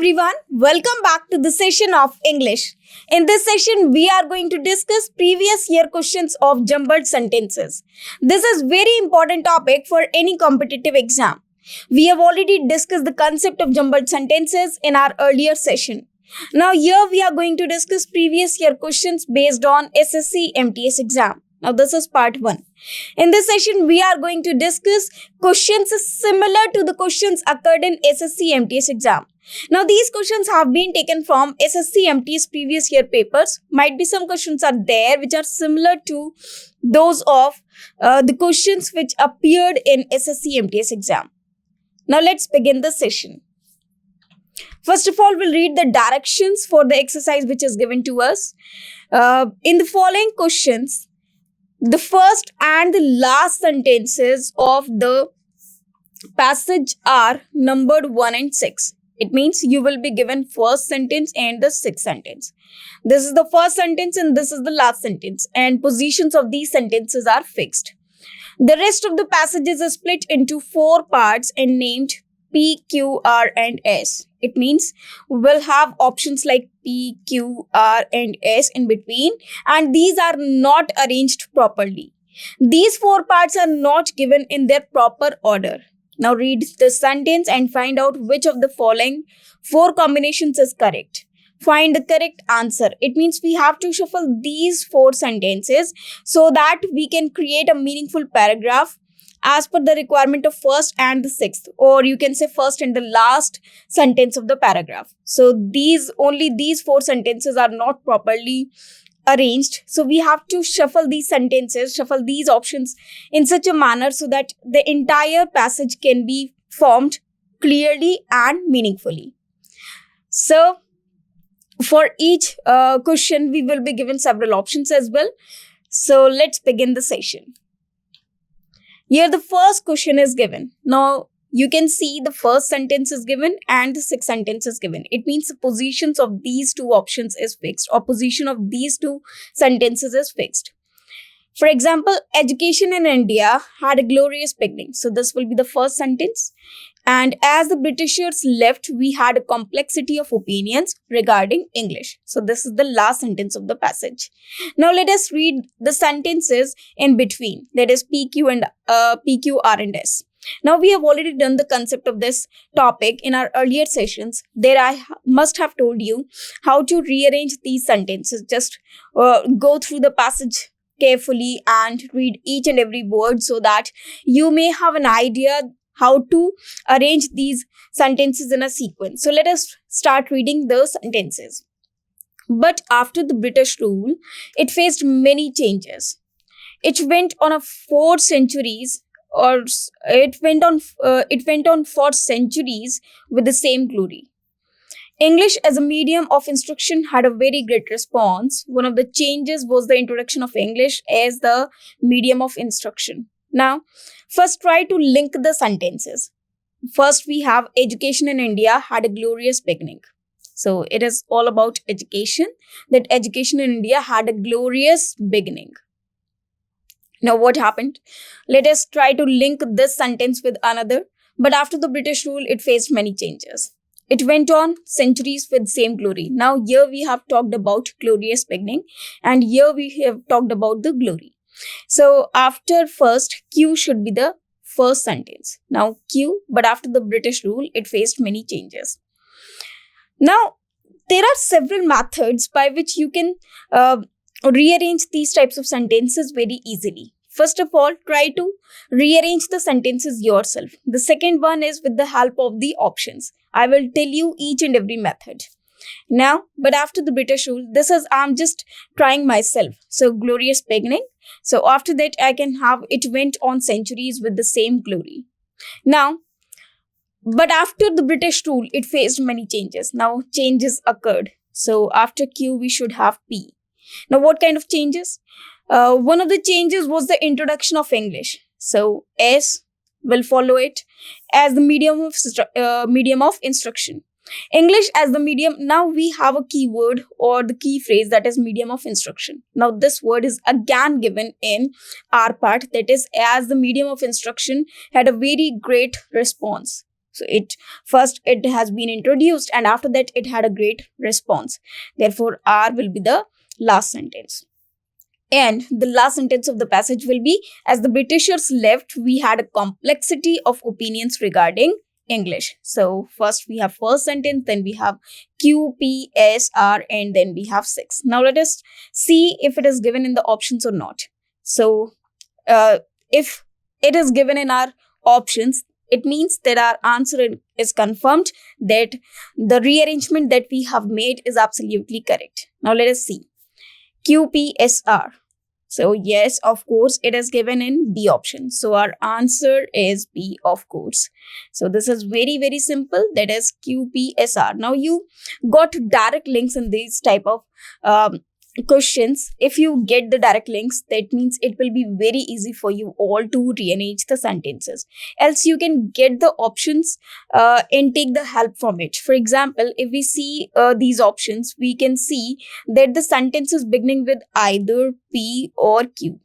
everyone, welcome back to the session of English. In this session, we are going to discuss previous year questions of jumbled sentences. This is very important topic for any competitive exam. We have already discussed the concept of jumbled sentences in our earlier session. Now here we are going to discuss previous year questions based on SSC-MTS exam. Now this is part 1. In this session, we are going to discuss questions similar to the questions occurred in SSC-MTS exam. Now these questions have been taken from SSC-MTS previous year papers. Might be some questions are there which are similar to those of the questions which appeared in SSC-MTS exam. Now let's begin the session. First of all, we'll read the directions for the exercise which is given to us. In the following questions, the first and the last sentences of the passage are numbered 1 and 6. It means you will be given first sentence and the sixth sentence. This is the first sentence and this is the last sentence, and positions of these sentences are fixed. The rest of the passages are split into 4 parts and named P, Q, R and S. It means we'll have options like P, Q, R and S in between, and these are not arranged properly. These 4 parts are not given in their proper order. Now read the sentence and find out which of the following 4 combinations is correct. Find the correct answer. It means we have to shuffle these 4 sentences so that we can create a meaningful paragraph as per the requirement of first and the sixth, or you can say first and the last sentence of the paragraph. So only these 4 sentences are not properly arranged. So we have to shuffle these sentences, shuffle these options in such a manner so that the entire passage can be formed clearly and meaningfully. So for each question, we will be given several options as well. So let's begin the session. Here the first question is given. Now you can see the first sentence is given and the sixth sentence is given. It means the positions of these 2 options is fixed, or position of these 2 sentences is fixed. For example, education in India had a glorious beginning. So this will be the first sentence. And as the Britishers left, we had a complexity of opinions regarding English. So this is the last sentence of the passage. Now let us read the sentences in between. That is P, Q, R and S. Now we have already done the concept of this topic in our earlier sessions. There I must have told you how to rearrange these sentences. Just go through the passage carefully and read each and every word so that you may have an idea how to arrange these sentences in a sequence. So let us start reading the sentences. But after the British rule, it faced many changes. It went on for centuries with the same glory. English as a medium of instruction had a very great response. One of the changes was the introduction of English as the medium of instruction. Now, first try to link the sentences. First, we have education in India had a glorious beginning. So it is all about education, that education in India had a glorious beginning. Now, what happened? Let us try to link this sentence with another. But after the British rule, it faced many changes. It went on centuries with same glory. Now, here we have talked about glorious beginning, and here we have talked about the glory. So after first, Q should be the first sentence. Now Q, but after the British rule, it faced many changes. Now, there are several methods by which you can rearrange these types of sentences very easily. First of all, try to rearrange the sentences yourself. The second one is with the help of the options. I will tell you each and every method. Now, but after the British rule, I'm just trying myself. So glorious beginning. So after that, I can have it went on centuries with the same glory. Now, but after the British rule, it faced many changes. Now changes occurred. So after Q, we should have P. Now what kind of changes? One of the changes was the introduction of English. So S will follow it as the medium of instruction. English as the medium. Now we have a keyword or the key phrase, that is medium of instruction. Now this word is again given in our part, that is as the medium of instruction had a very great response. So it has been introduced, and after that it had a great response. Therefore, R will be the last sentence. And the last sentence of the passage will be, as the Britishers left, we had a complexity of opinions regarding English. So first we have first sentence, then we have Q, P, S, R, and then we have 6. Now let us see if it is given in the options or not. So if it is given in our options, it means that our answer is confirmed, that the rearrangement that we have made is absolutely correct. Now let us see. Q, P, S, R. So yes, of course, it is given in B option. So our answer is B, of course. So this is very, very simple. That is QPSR. Now you got direct links in these type of questions. If you get the direct links, that means it will be very easy for you all to rearrange the sentences. Else you can get the options and take the help from it. For example, if we see these options, we can see that the sentence is beginning with either P or Q.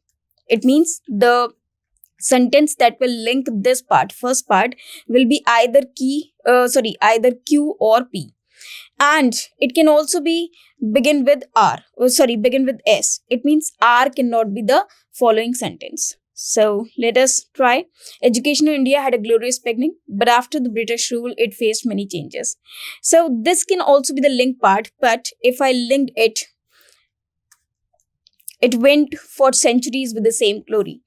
It means the sentence that will link this part, first part, will be either either Q or P. And it can also be begin with S. It means R cannot be the following sentence. So let us try. Education in India had a glorious beginning, but after the British rule, it faced many changes. So this can also be the link part, but if I linked it, it went for centuries with the same glory.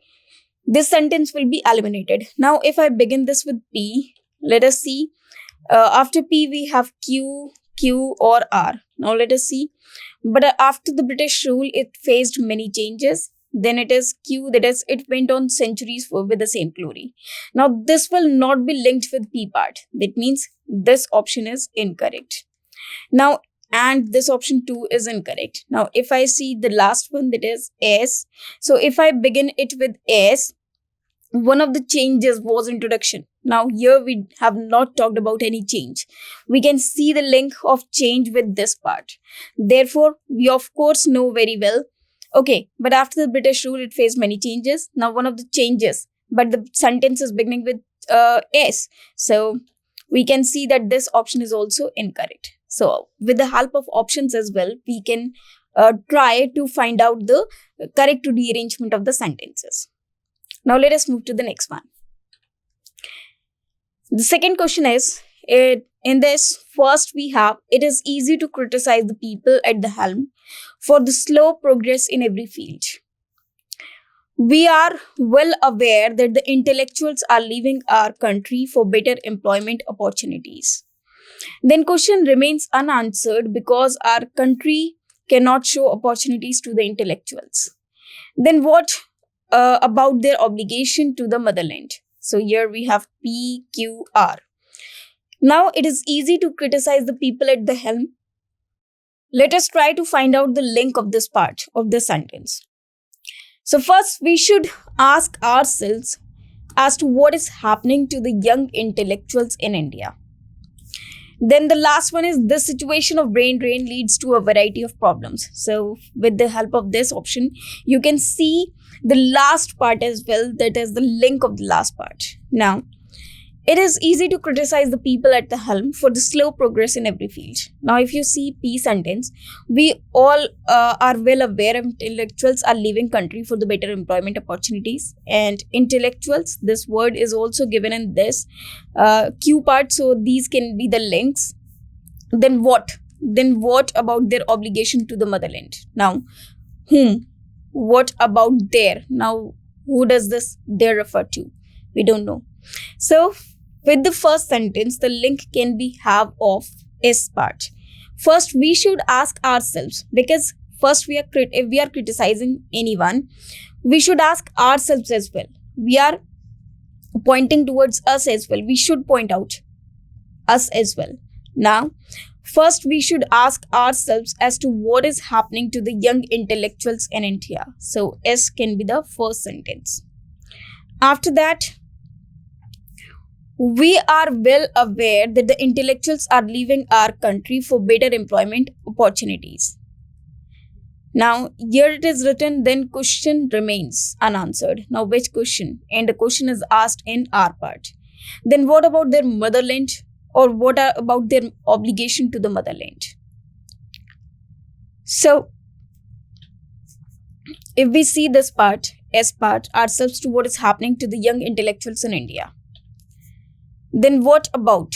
This sentence will be eliminated. Now if I begin this with P, let us see. After P, we have Q, or R. Now let us see. But after the British rule, it faced many changes. Then it is Q, that is, it went on centuries with the same glory. Now this will not be linked with P part. That means this option is incorrect. Now, and this option 2 is incorrect. Now if I see the last one, that is S. So if I begin it with S, one of the changes was introduction. Now here we have not talked about any change. We can see the link of change with this part. Therefore, we of course know very well. Okay, but after the British rule, it faced many changes. Now one of the changes, but the sentence is beginning with S. So we can see that this option is also incorrect. So with the help of options as well, we can try to find out the correct rearrangement of the sentences. Now let us move to the next one. The second question is, in this, first we have, it is easy to criticize the people at the helm for the slow progress in every field. We are well aware that the intellectuals are leaving our country for better employment opportunities. Then question remains unanswered because our country cannot show opportunities to the intellectuals. Then what about their obligation to the motherland? So here we have P, Q, R. Now it is easy to criticize the people at the helm. Let us try to find out the link of this part of the sentence. So first we should ask ourselves as to what is happening to the young intellectuals in India. Then the last one is, the situation of brain drain leads to a variety of problems. So with the help of this option, you can see the last part as well, that is the link of the last part. Now, it is easy to criticize the people at the helm for the slow progress in every field. Now, if you see P sentence, we all are well aware intellectuals are leaving country for the better employment opportunities. And intellectuals, this word is also given in this Q part. So these can be the links. Then what? Then what about their obligation to the motherland? Now, whom? What about their? Now, who does this there refer to? We don't know. So with the first sentence, the link can be have of S part. First, we should ask ourselves, because first if we are criticizing anyone, we should ask ourselves as well. We are pointing towards us as well. We should point out us as well. Now, first we should ask ourselves as to what is happening to the young intellectuals in India. So S can be the first sentence. After that, we are well aware that the intellectuals are leaving our country for better employment opportunities. Now, here it is written, then question remains unanswered. Now, which question? And the question is asked in R part. Then what about their motherland, or what about their obligation to the motherland? So if we see this part, S part, ourselves to what is happening to the young intellectuals in India, then what about?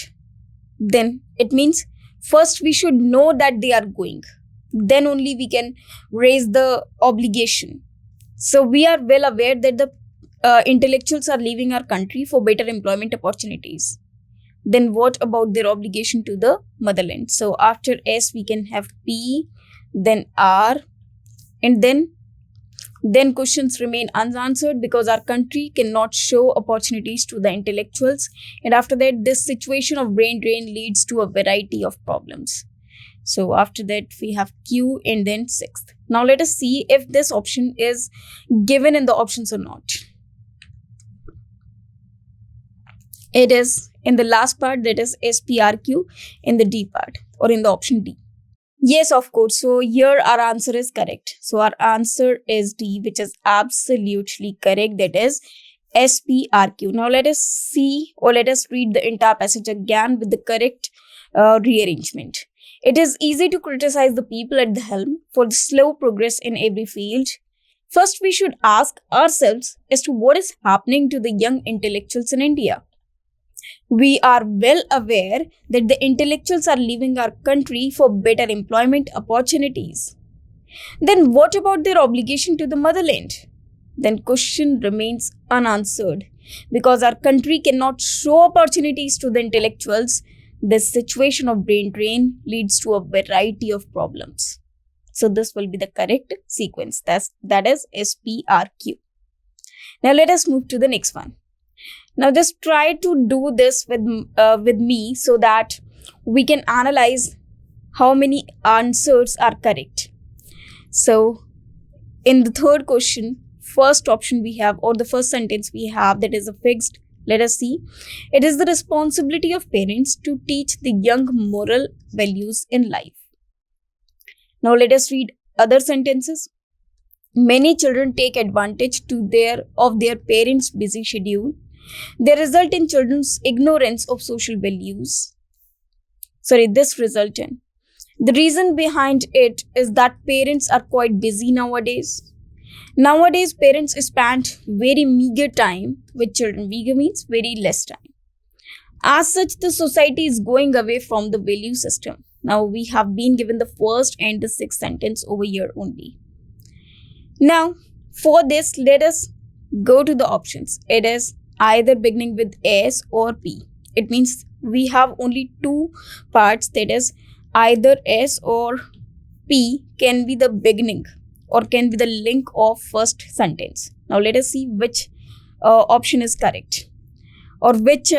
Then it means first we should know that they are going. Then only we can raise the obligation. So we are well aware that the intellectuals are leaving our country for better employment opportunities. Then what about their obligation to the motherland? So after S we can have P, then R, and then questions remain unanswered because our country cannot show opportunities to the intellectuals. And after that, this situation of brain drain leads to a variety of problems. So after that, we have Q and then sixth. Now let us see if this option is given in the options or not. It is in the last part, that is SPRQ, in the D part, or in the option D. Yes, of course. So here our answer is correct. So our answer is D, which is absolutely correct. That is SPRQ. Now let us see, or let us read the entire passage again with the correct rearrangement. It is easy to criticize the people at the helm for the slow progress in every field. First, we should ask ourselves as to what is happening to the young intellectuals in India. We are well aware that the intellectuals are leaving our country for better employment opportunities. Then what about their obligation to the motherland? Then question remains unanswered because our country cannot show opportunities to the intellectuals. This situation of brain drain leads to a variety of problems. So this will be the correct sequence. That is SPRQ. Now let us move to the next one. Now just try to do this with me so that we can analyze how many answers are correct. So in the third question, first option we have, or the first sentence we have, that is a fixed. Let us see. It is the responsibility of parents to teach the young moral values in life. Now let us read other sentences. Many children take advantage of their parents' busy schedule. They result in children's ignorance of social values. This result in. The reason behind it is that parents are quite busy nowadays. Nowadays, parents spend very meager time with children. Meager means very less time. As such, the society is going away from the value system. Now, we have been given the first and the sixth sentence over here only. Now, for this, let us go to the options. It is either beginning with S or P. It means we have only two parts, that is either S or P can be the beginning or can be the link of first sentence. Now let us see which option is correct, or which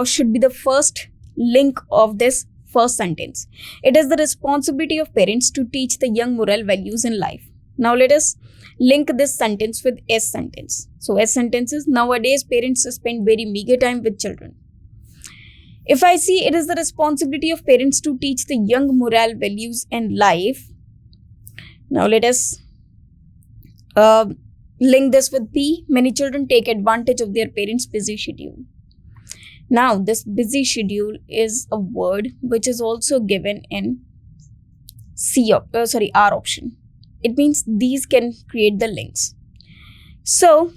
should be the first link of this first sentence. It is the responsibility of parents to teach the young moral values in life. Now let us link this sentence with S sentence. So S sentence is, nowadays parents spend very meager time with children. If I see it is the responsibility of parents to teach the young moral values in life. Now let us link this with P. Many children take advantage of their parents' busy schedule. Now this busy schedule is a word which is also given in R option. It means these can create the links. So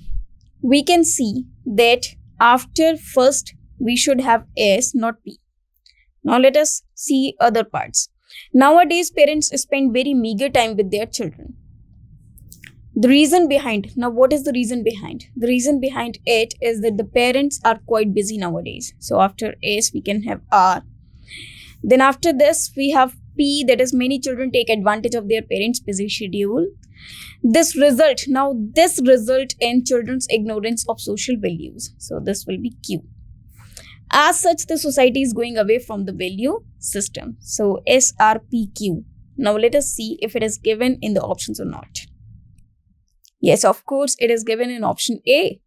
we can see that after first we should have S, not P. Now let us see other parts. Nowadays parents spend very meager time with their children. The reason behind, now what is the reason behind? The reason behind it is that the parents are quite busy nowadays. So after S we can have R. Then after this we have P, that is many children take advantage of their parents' busy schedule. This result in children's ignorance of social values. So this will be Q. As such, the society is going away from the value system. So SRPQ. Now let us see if it is given in the options or not. Yes, of course, it is given in option A.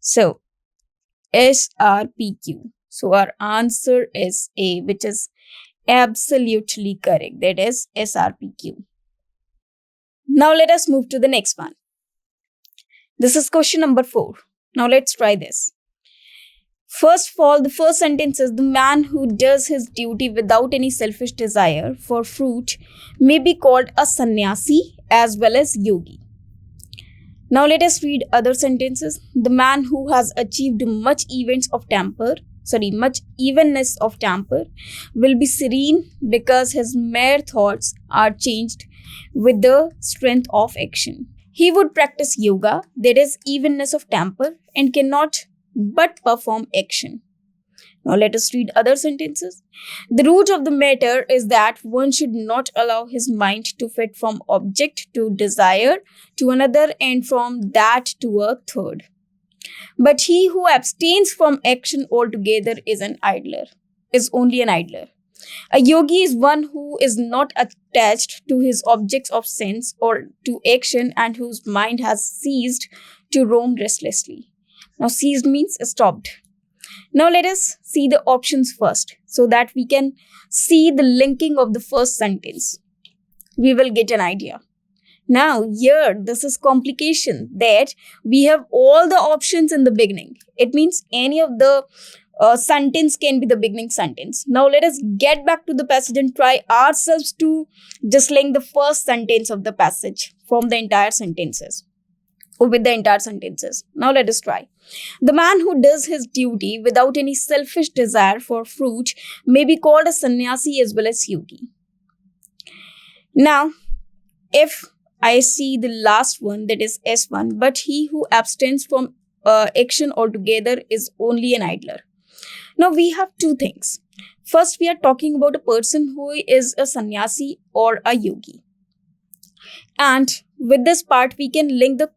So SRPQ. So our answer is A, which is absolutely correct. That is SRPQ. Now let us move to the next one. This is question number 4. Now let's try this. First of all, the first sentence is the man who does his duty without any selfish desire for fruit may be called a sannyasi as well as yogi. Now let us read other sentences. The man who has achieved much evenness of temper will be serene because his mere thoughts are changed with the strength of action. He would practice yoga, that is evenness of temper, and cannot but perform action. Now let us read other sentences. The root of the matter is that one should not allow his mind to flit from object to desire to another and from that to a third. But he who abstains from action altogether is only an idler. A yogi is one who is not attached to his objects of sense or to action and whose mind has ceased to roam restlessly. Now ceased means stopped. Now let us see the options first so that we can see the linking of the first sentence. We will get an idea. Now here this is complication that we have all the options in the beginning. It means any of the sentence can be the beginning sentence. Now let us get back to the passage and try ourselves to just link the first sentence of the passage from the entire sentences or with the entire sentences. Now let us try. The man who does his duty without any selfish desire for fruit may be called a sannyasi as well as yogi. Now, if I see the last one, that is S1, but he who abstains from action altogether is only an idler. Now we have two things. First, we are talking about a person who is a sannyasi or a yogi. And with this part, we can link the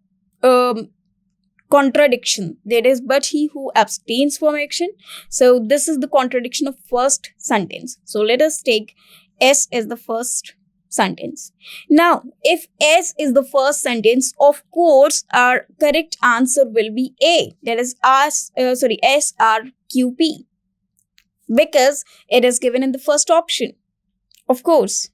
contradiction, that is, but he who abstains from action. So this is the contradiction of first sentence. So let us take S as the first sentence. Now if S is the first sentence, of course our correct answer will be A, that is SRQP, because it is given in the first option, of course.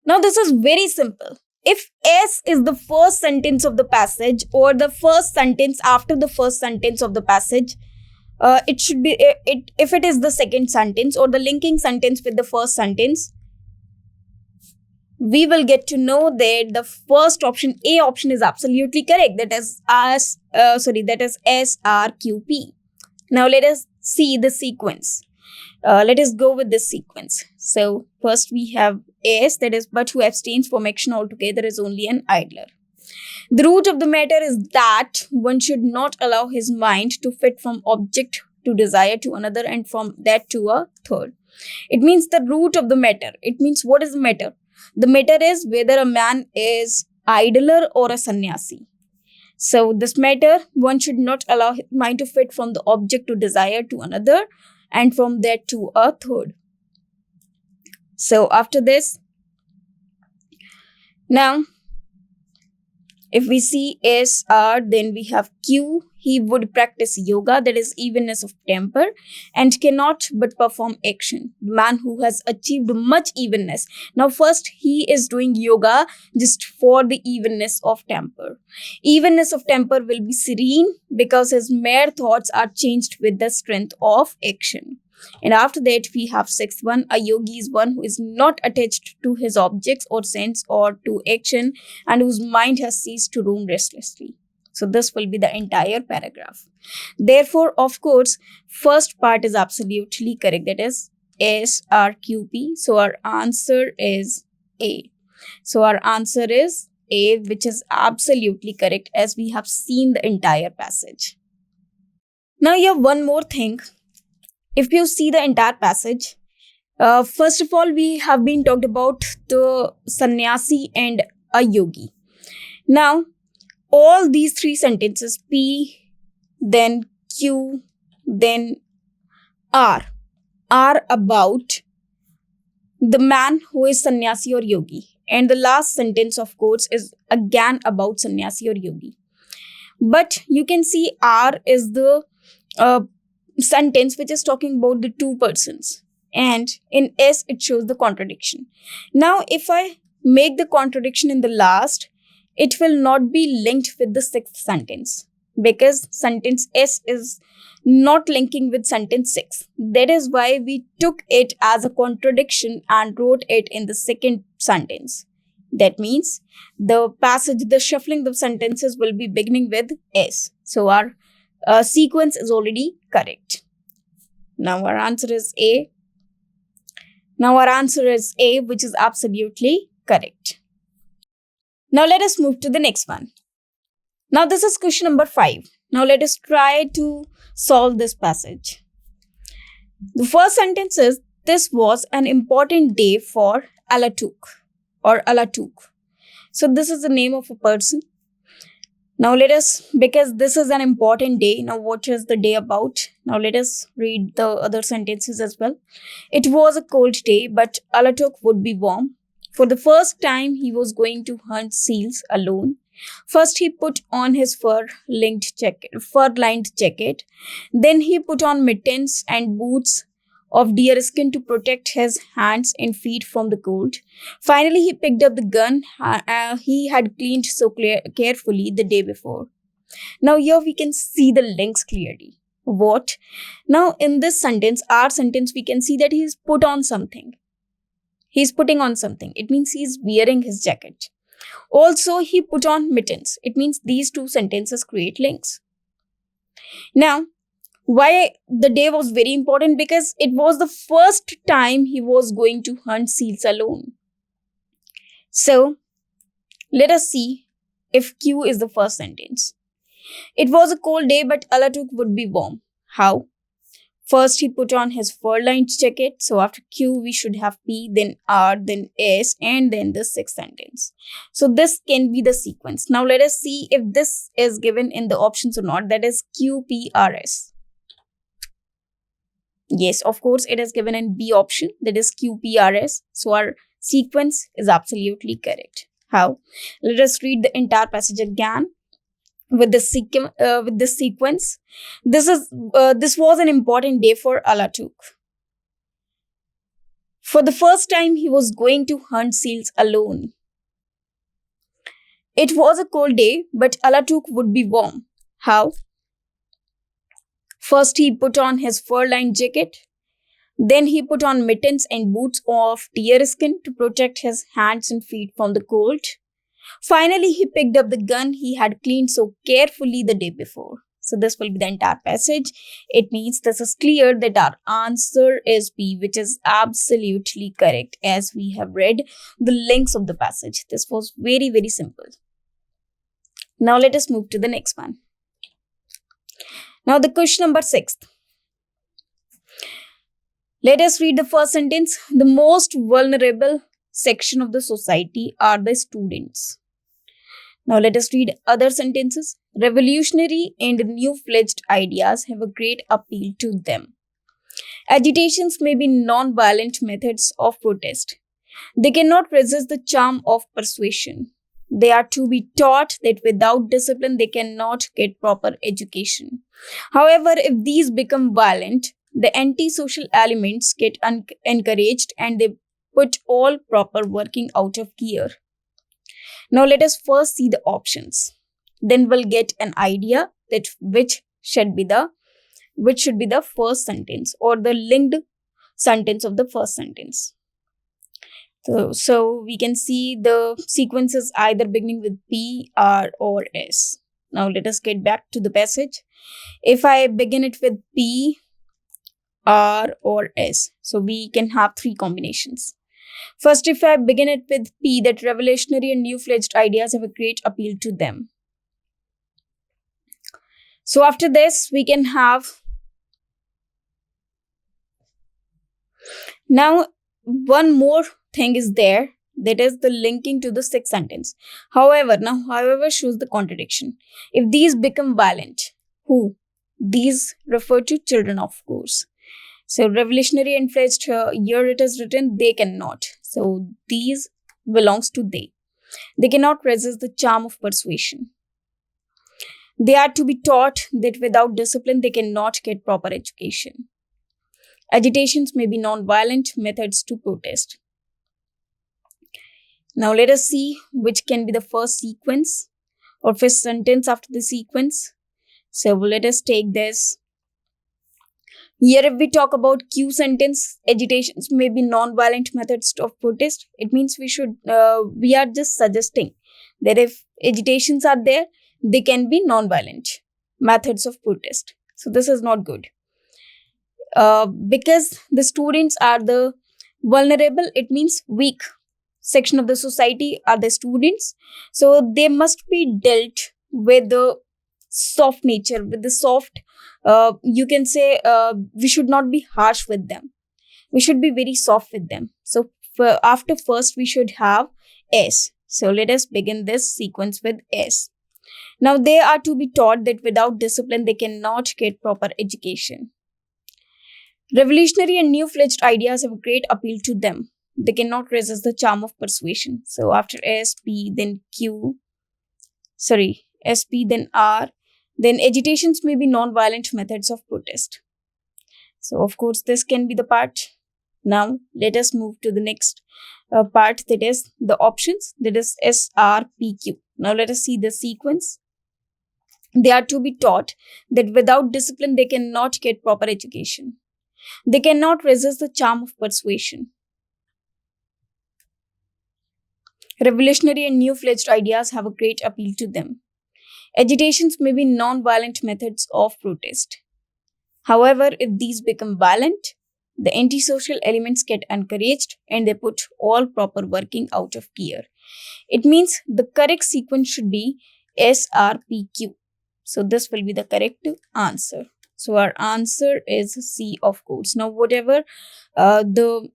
Now this is very simple. If S is the first sentence of the passage or the first sentence after the first sentence of the passage, it should be, if it is the second sentence or the linking sentence with the first sentence, we will get to know that the first option, A option, is absolutely correct. That is SRQP. Now let us see the sequence. Let us go with this sequence. So first we have S, that is, but who abstains from action altogether is only an idler. The root of the matter is that one should not allow his mind to flit from object to desire to another and from that to a third. It means the root of the matter. It means what is the matter? The matter is whether a man is idler or a sannyasi. So this matter, one should not allow his mind to flit from the object to desire to another and from that to a third. So after this, now if we see SR, then we have Q. He would practice yoga, that is evenness of temper, and cannot but perform action. The man who has achieved much evenness. Now first he is doing yoga just for the evenness of temper. Evenness of temper will be serene because his mere thoughts are changed with the strength of action. And after that, we have sixth one. A yogi is one who is not attached to his objects or sense or to action and whose mind has ceased to roam restlessly. So this will be the entire paragraph. Therefore, of course, first part is absolutely correct. That is SRQP. So our answer is A. So our answer is A, which is absolutely correct as we have seen the entire passage. Now you have one more thing. If you see the entire passage, first of all, we have been talked about the sannyasi and a yogi. Now, all these three sentences, P, then Q, then R, are about the man who is sannyasi or yogi. And the last sentence, of course, is again about sannyasi or yogi. But you can see R is the sentence which is talking about the two persons, and in S it shows the contradiction. Now if I make the contradiction in the last, it will not be linked with the sixth sentence because sentence S is not linking with sentence 6. That is why we took it as a contradiction and wrote it in the second sentence. That means the shuffling of sentences will be beginning with S. So our sequence is already correct. Now our answer is A. Which is absolutely correct. Now let us move to the next one. Now this is question number 5. Now let us try to solve this passage. The first sentence is, this was an important day for Alatuk or Alatuk. So this is the name of a person. Now because this is an important day, now what is the day about? Now let us read the other sentences as well. It was a cold day, but Alatuk would be warm. For the first time, he was going to hunt seals alone. First, he put on his fur-lined jacket. Then he put on mittens and boots of deerskin to protect his hands and feet from the cold. Finally, he picked up the gun he had cleaned so carefully the day before. Now here we can see the links clearly. What? Now in this sentence, we can see that he's put on something. He's putting on something. It means he's wearing his jacket. Also, he put on mittens. It means these two sentences create links. Now, why the day was very important? Because it was the first time he was going to hunt seals alone. So, let us see if Q is the first sentence. It was a cold day, but Alatuk would be warm. How? First, he put on his fur-lined jacket. So after Q, we should have P, then R, then S, and then the sixth sentence. So this can be the sequence. Now let us see if this is given in the options or not. That is Q, P, R, S. Yes, of course, it is given in B option. That is Q, P, R, S. So our sequence is absolutely correct. How? Let us read the entire passage again. With this sequence, this was an important day for Alatuk. For the first time, he was going to hunt seals alone. It was a cold day, but Alatuk would be warm. How? First, he put on his fur-lined jacket. Then he put on mittens and boots of deerskin to protect his hands and feet from the cold. Finally, he picked up the gun he had cleaned so carefully the day before. So this will be the entire passage. It means this is clear that our answer is B, which is absolutely correct as we have read the links of the passage. This was very, very simple. Now let us move to the next one. Now the question number 6. Let us read the first sentence. The most vulnerable section of the society are the students. Now let us read other sentences. Revolutionary and new-fledged ideas have a great appeal to them. Agitations may be non-violent methods of protest. They cannot resist the charm of persuasion. They are to be taught that without discipline they cannot get proper education. However, if these become violent, the anti-social elements get encouraged and they put all proper working out of gear. Now let us first see the options. Then we'll get an idea that which should be the first sentence or the linked sentence of the first sentence. So we can see the sequences either beginning with P, R or S. Now let us get back to the passage. If I begin it with P, R or S, so we can have three combinations. First, if I begin it with P, that revolutionary and new-fledged ideas have a great appeal to them. So after this, we can have... Now, one more thing is there, that is the linking to the sixth sentence. However shows the contradiction. If these become violent, who? These refer to children, of course. So revolutionary and fledged, here it is written, they cannot. So these belongs to they. They cannot resist the charm of persuasion. They are to be taught that without discipline they cannot get proper education. Agitations may be non-violent methods to protest. Now let us see which can be the first sequence or first sentence after the sequence. So let us take this. Here, if we talk about Q sentence, agitations may be non-violent methods of protest. It means we are just suggesting that if agitations are there, they can be non-violent methods of protest. So this is not good. Because the students are the vulnerable, it means weak section of the society are the students. So they must be dealt with the soft nature, with the soft, you can say, we should not be harsh with them. We should be very soft with them. So after first, we should have S. So let us begin this sequence with S. Now they are to be taught that without discipline, they cannot get proper education. Revolutionary and new-fledged ideas have a great appeal to them. They cannot resist the charm of persuasion. So after S, P, then Q, S, P, then R, then agitations may be non-violent methods of protest. So of course, this can be the part. Now let us move to the next part, that is the options, that is S, R, P, Q. Now let us see the sequence. They are to be taught that without discipline, they cannot get proper education. They cannot resist the charm of persuasion. Revolutionary and new-fledged ideas have a great appeal to them. Agitations may be non-violent methods of protest. However, if these become violent, the antisocial elements get encouraged and they put all proper working out of gear. It means the correct sequence should be SRPQ. So this will be the correct answer. So our answer is C, of course. Now whatever the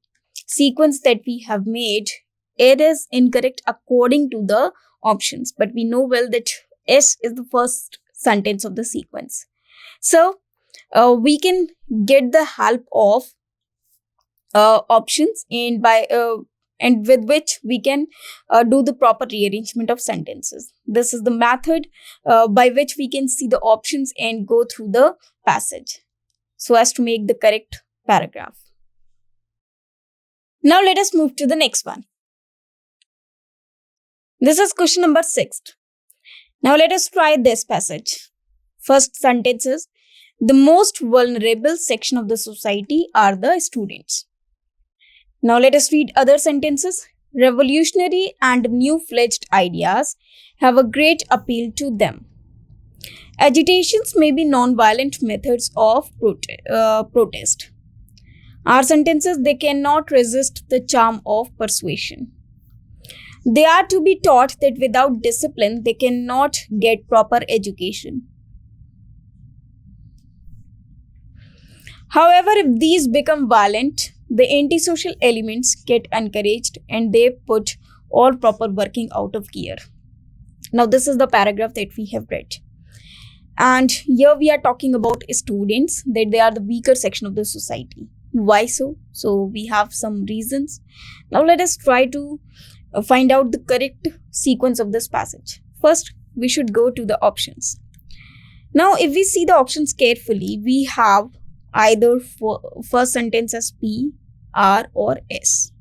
sequence that we have made, it is incorrect according to the options. But we know well that S is the first sentence of the sequence. So we can get the help of options and with which we can do the proper rearrangement of sentences. This is the method by which we can see the options and go through the passage so as to make the correct paragraph. Now let us move to the next one. This is question number 6. Now let us try this passage. First sentence is, the most vulnerable section of the society are the students. Now let us read other sentences. Revolutionary and new-fledged ideas have a great appeal to them. Agitations may be non-violent methods of protest. Our sentences, they cannot resist the charm of persuasion. They are to be taught that without discipline, they cannot get proper education. However, if these become violent, the antisocial elements get encouraged and they put all proper working out of gear. Now, this is the paragraph that we have read. And here we are talking about students, that they are the weaker section of the society. Why so? So, we have some reasons. Now, let us try to find out the correct sequence of this passage. First, we should go to the options. Now, if we see the options carefully, we have either first sentence as P, R or S.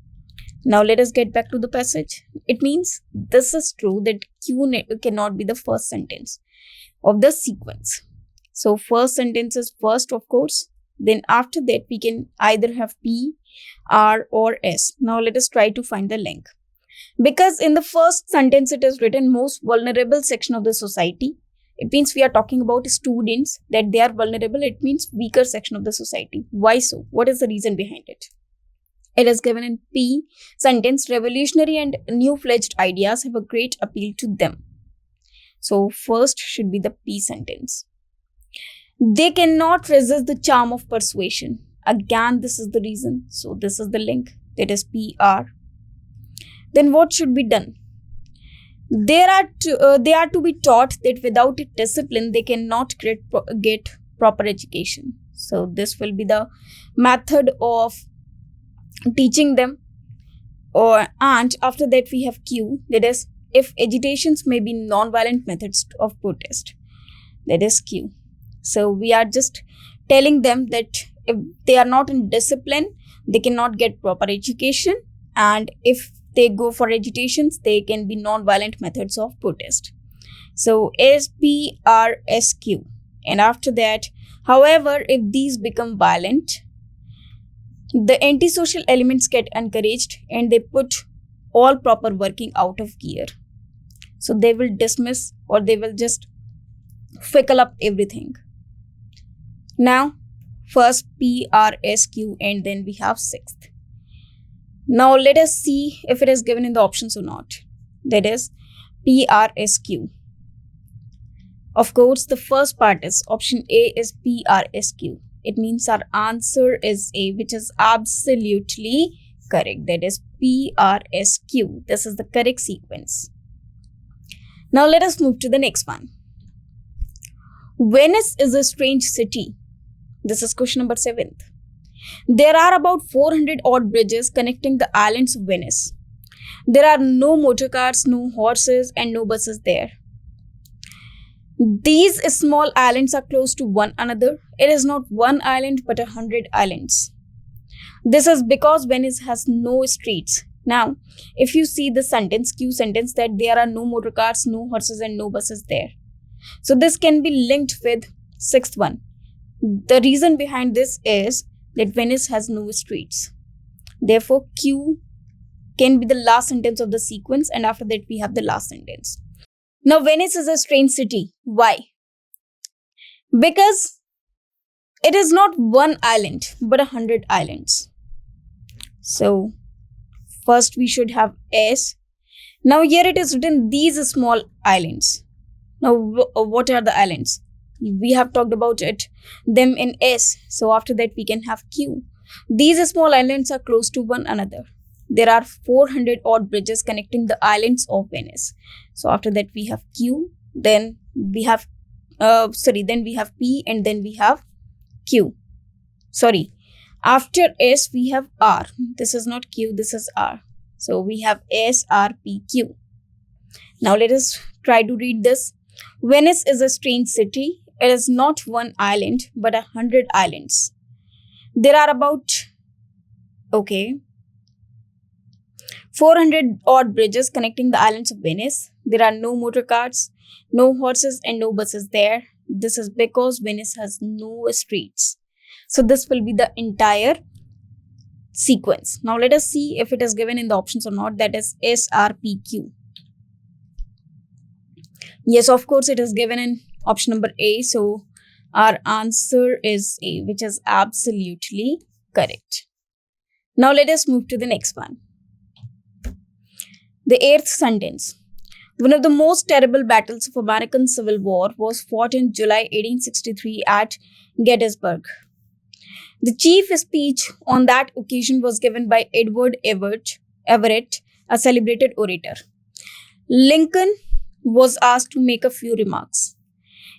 Now let us get back to the passage. It means this is true that Q cannot be the first sentence of the sequence. So first sentence is first, of course. Then after that we can either have P, R or S. Now let us try to find the link. Because in the first sentence it is written most vulnerable section of the society. It means we are talking about students, that they are vulnerable. It means weaker section of the society. Why so? What is the reason behind it? It is given in P sentence. Revolutionary and new-fledged ideas have a great appeal to them. So first should be the P sentence. They cannot resist the charm of persuasion. Again, this is the reason. So this is the link. That is PR. Then what should be done? They are to be taught that without discipline, they cannot get proper education. So this will be the method of teaching them. And after that we have Q, that is, if agitations may be non-violent methods of protest. That is Q. So we are just telling them that if they are not in discipline, they cannot get proper education, and if they go for agitations, they can be non-violent methods of protest. So SPRSQ. And after that, however, if these become violent, the antisocial elements get encouraged and they put all proper working out of gear. So they will dismiss or they will just fickle up everything. Now, first P, R, S, Q, and then we have sixth. Now let us see if it is given in the options or not. That is P, R, S, Q. Of course, the first part is option A is P, R, S, Q. It means our answer is A, which is absolutely correct. That is P, R, S, Q. This is the correct sequence. Now let us move to the next one. Venice is a strange city. This is question number 7th. There are about 400 odd bridges connecting the islands of Venice. There are no motor cars, no horses, and no buses there. These small islands are close to one another. It is not one island but 100 islands. This is because Venice has no streets. Now, if you see the sentence, Q sentence, that there are no motor cars, no horses, and no buses there. So this can be linked with sixth one. The reason behind this is that Venice has no streets. Therefore, Q can be the last sentence of the sequence, and after that we have the last sentence. Now, Venice is a strange city. Why? Because it is not one island but 100 islands. So first we should have S. Now here it is written these small islands. Now what are the islands? We have talked about them in S. So after that we can have Q. These small islands are close to one another. There are 400 odd bridges connecting the islands of Venice. So after that we have Q, then we have then we have P, and then we have Q. After S we have R. This is not Q, this is R. So we have S, R, P, Q. Now let us try to read this. Venice is a strange city. It is not one island but 100 islands. There are about 400 odd bridges connecting the islands of Venice. There are no motor cars, no horses, and no buses there. This is because Venice has no streets. So this will be the entire sequence. Now let us see if it is given in the options or not. That is S, R, P, Q. Yes, of course it is given in option number A. So our answer is A, which is absolutely correct. Now let us move to the next one. The 8th sentence. One of the most terrible battles of American Civil War was fought in July 1863 at Gettysburg. The chief speech on that occasion was given by Edward Everett, a celebrated orator. Lincoln was asked to make a few remarks.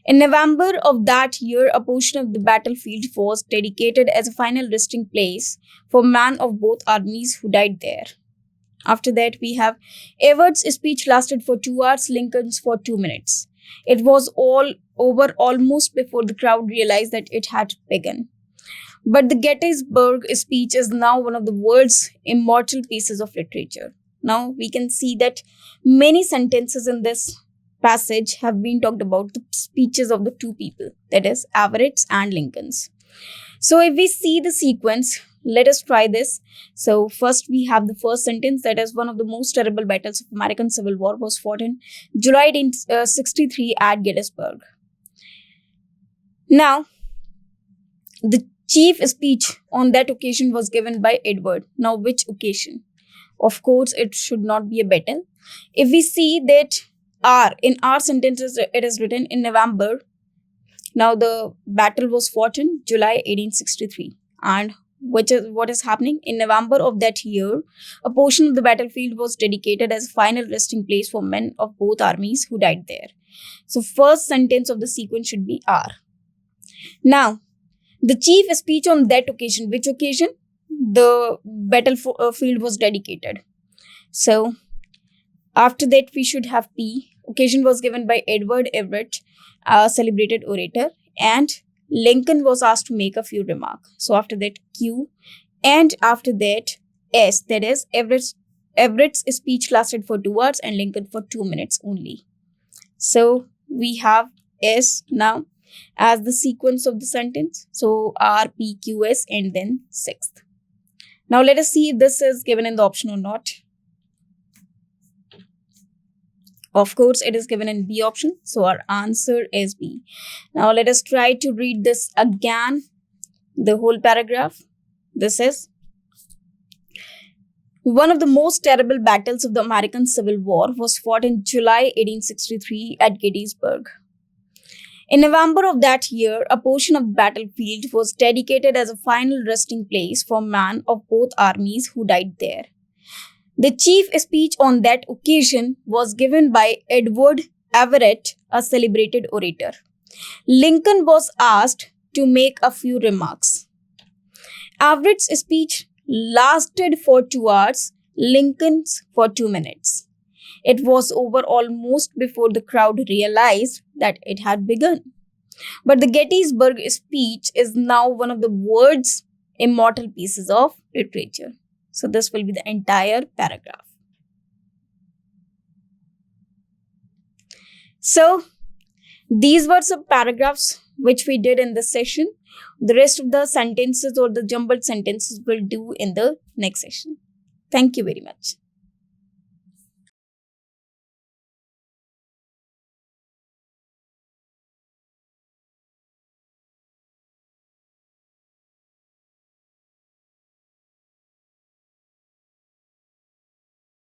In November of that year, a portion of the battlefield was dedicated as a final resting place for men of both armies who died there. After that, we have Everett's speech lasted for 2 hours, Lincoln's for 2 minutes. It was all over almost before the crowd realized that it had begun. But the Gettysburg speech is now one of the world's immortal pieces of literature. Now we can see that many sentences in this passage have been talked about the speeches of the two people, that is Everett's and Lincoln's. So if we see the sequence, let us try this. So first we have the first sentence, that is one of the most terrible battles of American Civil War was fought in July 1863 at Gettysburg. Now, the chief speech on that occasion was given by Edward. Now, which occasion? Of course, it should not be a battle. If we see that in our sentences, it is written in November. Now, the battle was fought in July 1863. And what is happening? In November of that year, a portion of the battlefield was dedicated as a final resting place for men of both armies who died there. So, first sentence of the sequence should be R. Now, the chief speech on that occasion, which occasion? The battlefield was dedicated. So, after that, we should have P. Occasion was given by Edward Everett, a celebrated orator, and Lincoln was asked to make a few remarks. So, after that, Q, and after that, S. That is, Everett's speech lasted for 2 hours and Lincoln for 2 minutes only. So, we have S. Now, as the sequence of the sentence. So R, P, Q, S, and then sixth. Now let us see if this is given in the option or not. Of course, it is given in B option. So our answer is B. Now let us try to read this again, the whole paragraph. This is: one of the most terrible battles of the American Civil War was fought in July 1863 at Gettysburg. In November of that year, a portion of the battlefield was dedicated as a final resting place for men of both armies who died there. The chief speech on that occasion was given by Edward Everett, a celebrated orator. Lincoln was asked to make a few remarks. Everett's speech lasted for 2 hours, Lincoln's for 2 minutes. It was over almost before the crowd realized that it had begun. But the Gettysburg speech is now one of the world's immortal pieces of literature. So this will be the entire paragraph. So these were some paragraphs which we did in this session. The rest of the sentences or the jumbled sentences we'll do in the next session. Thank you very much.